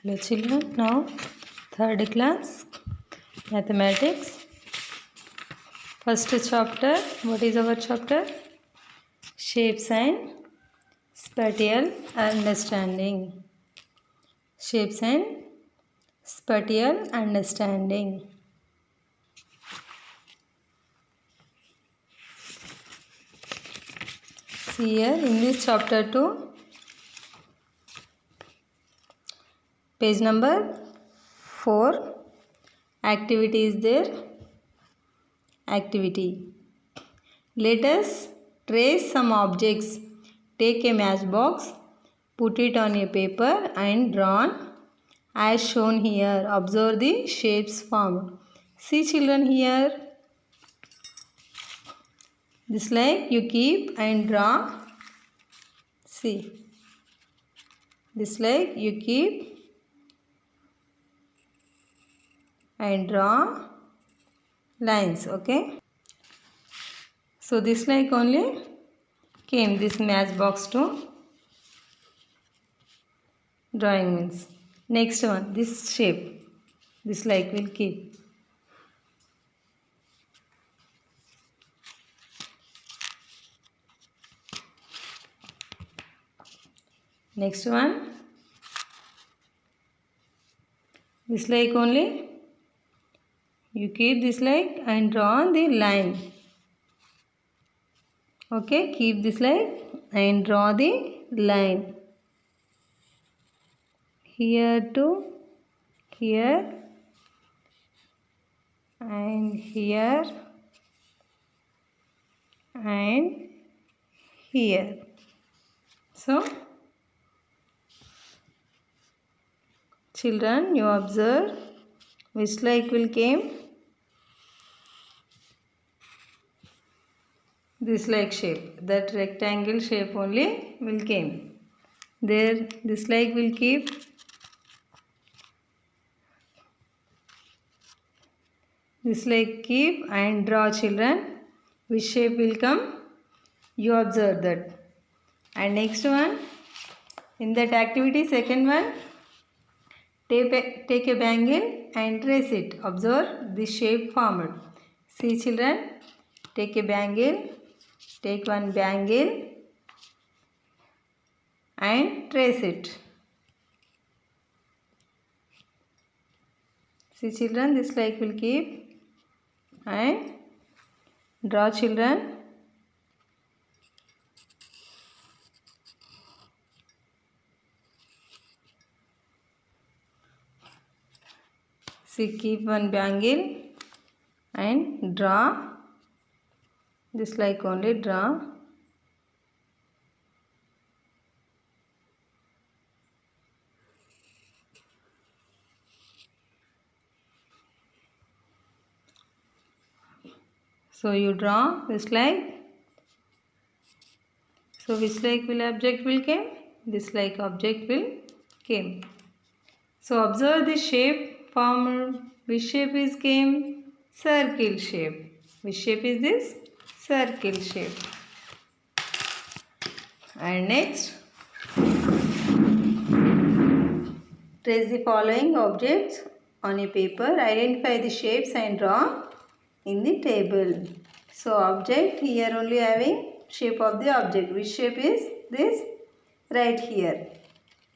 Hello children, now third class mathematics. First chapter, what is our chapter? Shapes and spatial understanding. Shapes and spatial understanding. See here in this chapter 2, page number 4, activity is there. Activity. Let us trace some objects. Take a matchbox, put it on a paper and draw as shown here. Observe the shapes formed. See children here. This like you keep and draw. See. This like you keep and draw lines. Okay. So this like only came this matchbox to drawing means. Next one, this shape. This like will keep. Next one, this like only you keep this like and draw the line. Okay, keep this like and draw the line. Here to here and here and here. So children, you observe which like will came. This like shape, that rectangle shape only will came. There this like will keep. This like keep and draw children. Which shape will come? You observe that. And next one, in that activity, second one, take a bangle and trace it. Observe the shape formed. See children, take a bangle, take one bangle and trace it. See children, this like will keep and draw children. See, keep one bangle and draw. This like only draw. So you draw this like. So which like will object will came? This like object will came. So observe the shape formed. Which shape is came? Circle shape. Which shape is this? Circle shape. And next, trace the following objects on a paper. Identify the shapes and draw in the table. So object here only having shape of the object. Which shape is this? Right here.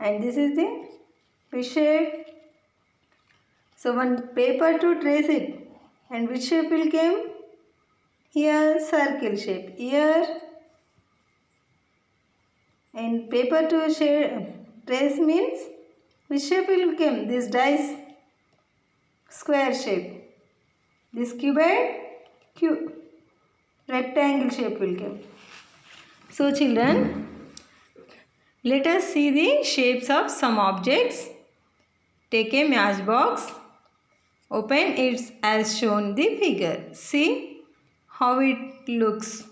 And this is the which shape? So one paper to trace it. And which shape will come? Here circle shape. Here and paper to trace means which shape will come? This dice square shape. This cuboid rectangle shape will come. So children, let us see the shapes of some objects. Take a matchbox. Open it as shown the figure. See how it looks.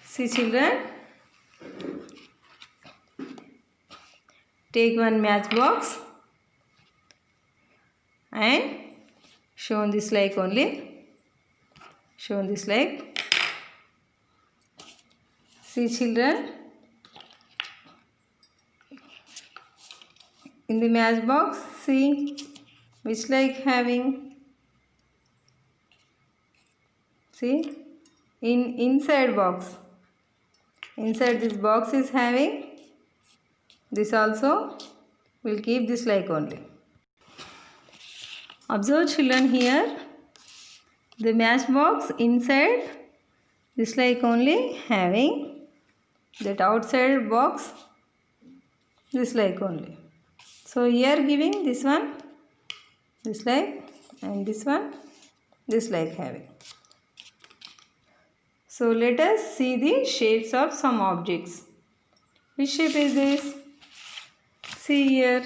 See children. Take one matchbox and shown this like only. Shown this like. See children. in the matchbox, see which like having, see inside box, inside this box is having this also, will keep this like only. Observe children here, the matchbox inside this like only having, that outside box this like only. So here giving this one this like, and this one this like having. So let us see the shapes of some objects. Which shape is this? See here.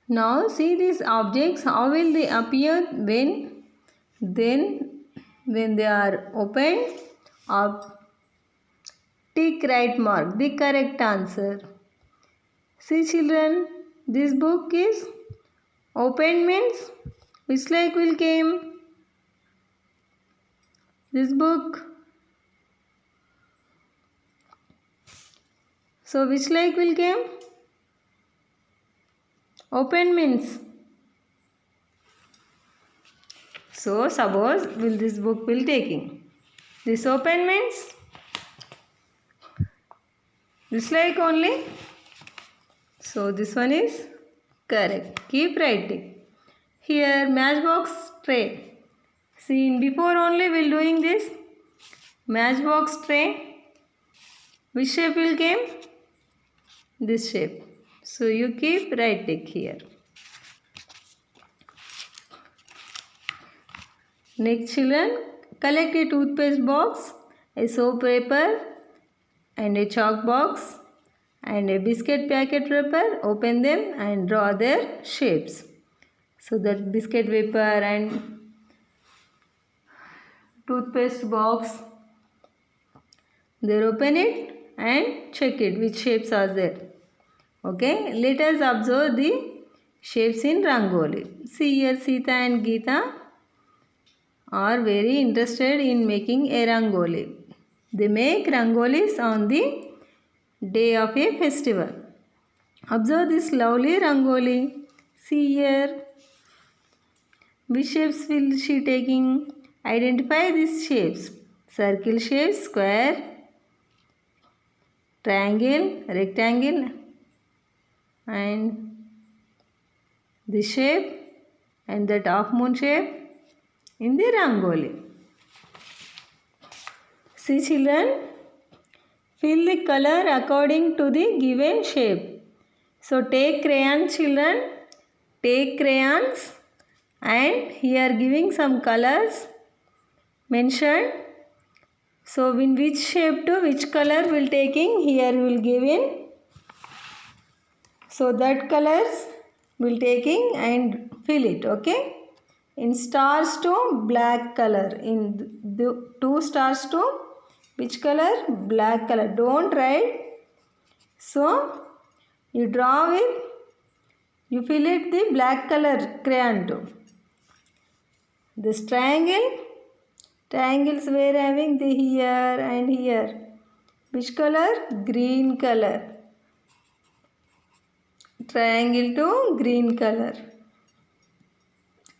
Now see these objects, how will they appear when they are opened? Tick right mark, the correct answer. See children, this book is opened means which like will came? This book. So which like will came? Open means. So suppose will this book will taking. This open means this like only. So this one is correct. Keep writing. Here matchbox tray. See in before only we'll doing this. Matchbox tray. Which shape will came? This shape. So you keep writing here. Next children, collect a toothpaste box, a soap paper and a chalk box and a biscuit packet wrapper. Open them and draw their shapes. So that biscuit paper and toothpaste box, there open it and check it which shapes are there. Okay, let us observe the shapes in Rangoli. See here Sita and Geeta are very interested in making a Rangoli. They make Rangolis on the day of a festival. Observe this lovely Rangoli. See here. Which shapes will she taking? Identify these shapes. Circle shape, square, triangle, rectangle and this shape and that half moon shape in the Rangoli. See children, fill the color according to the given shape. So take crayons children, take crayons and here giving some colors mentioned. So in which shape to which color will taking, here will give in. So that colors will taking and fill it, okay. In stars to black color, in the 2 stars to which color? Black color. Don't write. So you draw with, you fill it the black color crayon too. This triangle, triangles were having the here and here. Which color? Green color. Triangle to green color.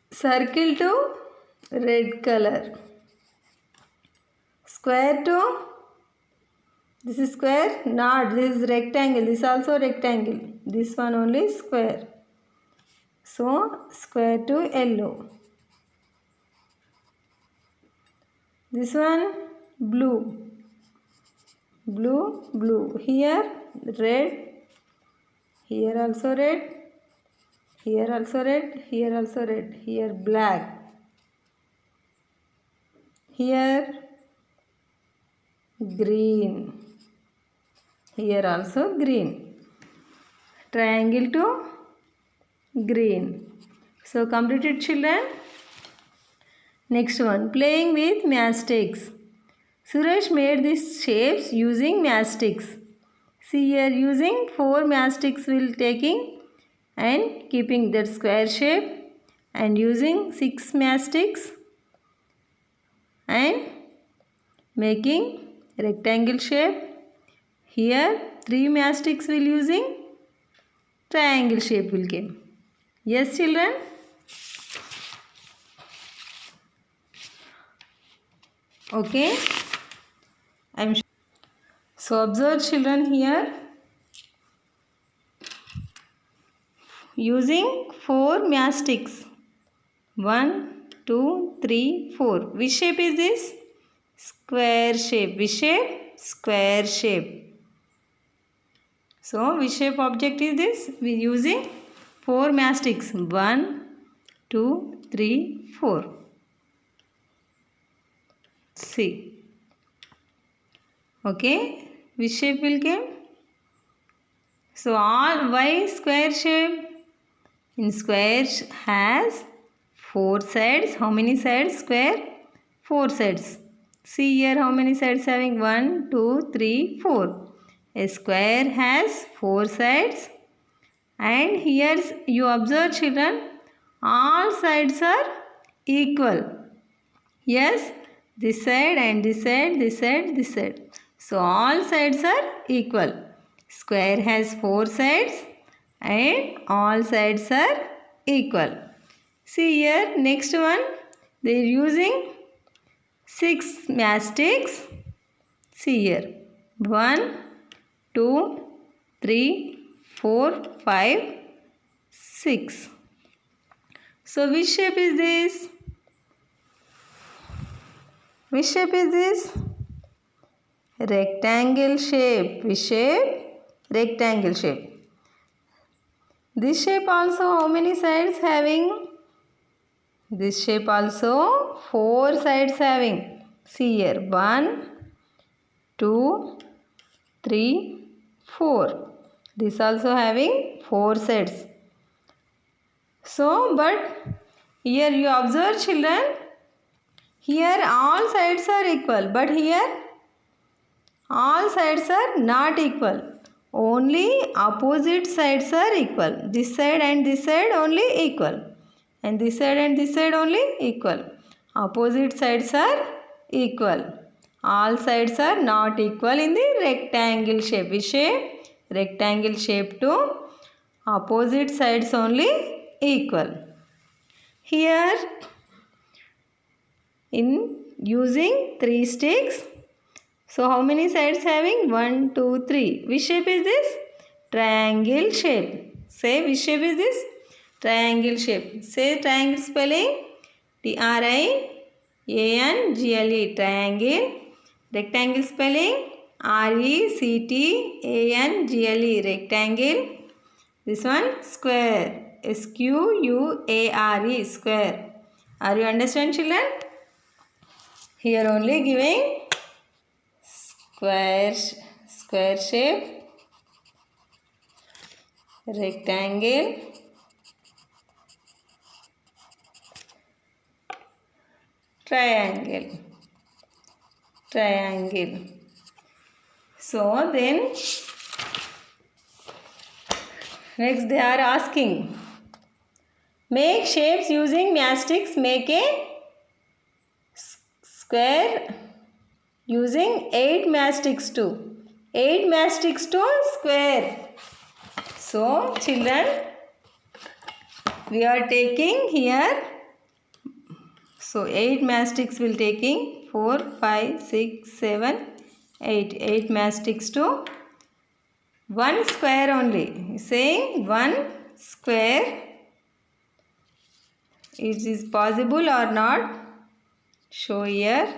Circle to red color. Square to, this is square, not, this is rectangle, this is also rectangle. This one only square. So square to yellow. This one blue. Blue, blue. Here red. Here also red. Here also red. Here also red. Here black. Here green. Here also green. Triangle to green. So completed children. Next one, playing with matchsticks. Suresh made these shapes using matchsticks. See here, using 4 matchsticks will taking and keeping that square shape and using 6 matchsticks and making rectangle shape. Here 3 matchsticks will using triangle shape will came. Yes children? Okay, I'm sure. So observe children here, using 4 matchsticks. 1, 2, 3, 4. Which shape is this? Square shape. Which shape? Square shape. So which shape object is this? We are using 4 matchsticks. 1, 2, 3, 4. See. Okay. Which shape will come? So all why square shape? In square has 4 sides. How many sides? Square? 4 sides. See here how many sides having? 1, 2, 3, 4. A square has 4 sides. And here you observe children, all sides are equal. Yes, this side and this side, this side, this side. So all sides are equal. Square has 4 sides and all sides are equal. See here, next one, they are using 6 matchsticks. See here, 1, 2, 3, 4, 5, 6. So which shape is this? Which shape is this? Rectangle shape. Which shape? Rectangle shape. This shape also how many sides having? This shape also 4 sides having. See here, 1, 2, 3, 4. This also having 4 sides. So, but here you observe children, here all sides are equal, but here all sides are not equal. Only opposite sides are equal. This side and this side only equal. And this side and this side only equal. Opposite sides are equal. All sides are not equal in the rectangle shape. Which shape? Rectangle shape to opposite sides only equal. Here in using 3 sticks. So how many sides having? 1, 2, 3. Which shape is this? Triangle shape. Say which shape is this? Triangle shape. Say triangle spelling. Triangle. Triangle. Rectangle spelling. Rectangle. Rectangle. This one square. Square. Square. Are you understand children? Here only giving square shape, rectangle, triangle. So then next they are asking, make shapes using matchsticks. Make a square using 8 matchsticks to 8 matchsticks to square. So children, we are taking here, so 8 matchsticks will taking 4, 5, 6, 7, 8. 8 matchsticks to 1 square only. Saying 1 square. It is possible or not? Show here.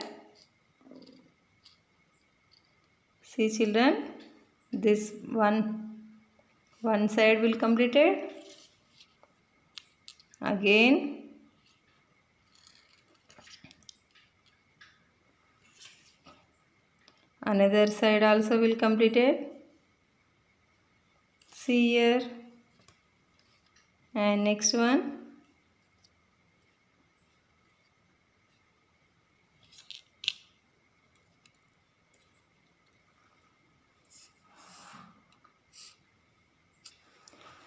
See children, this one side will completed. Again another side also will completed. See here, and next one.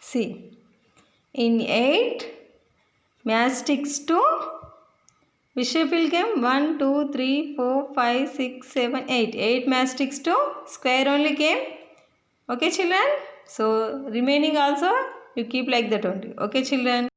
See, in 8 matchsticks to which shape will come? 1, 2, 3, 4, 5, 6, 7, 8. 8 matchsticks to square only came. Okay children? So remaining also you keep like that only. Okay children.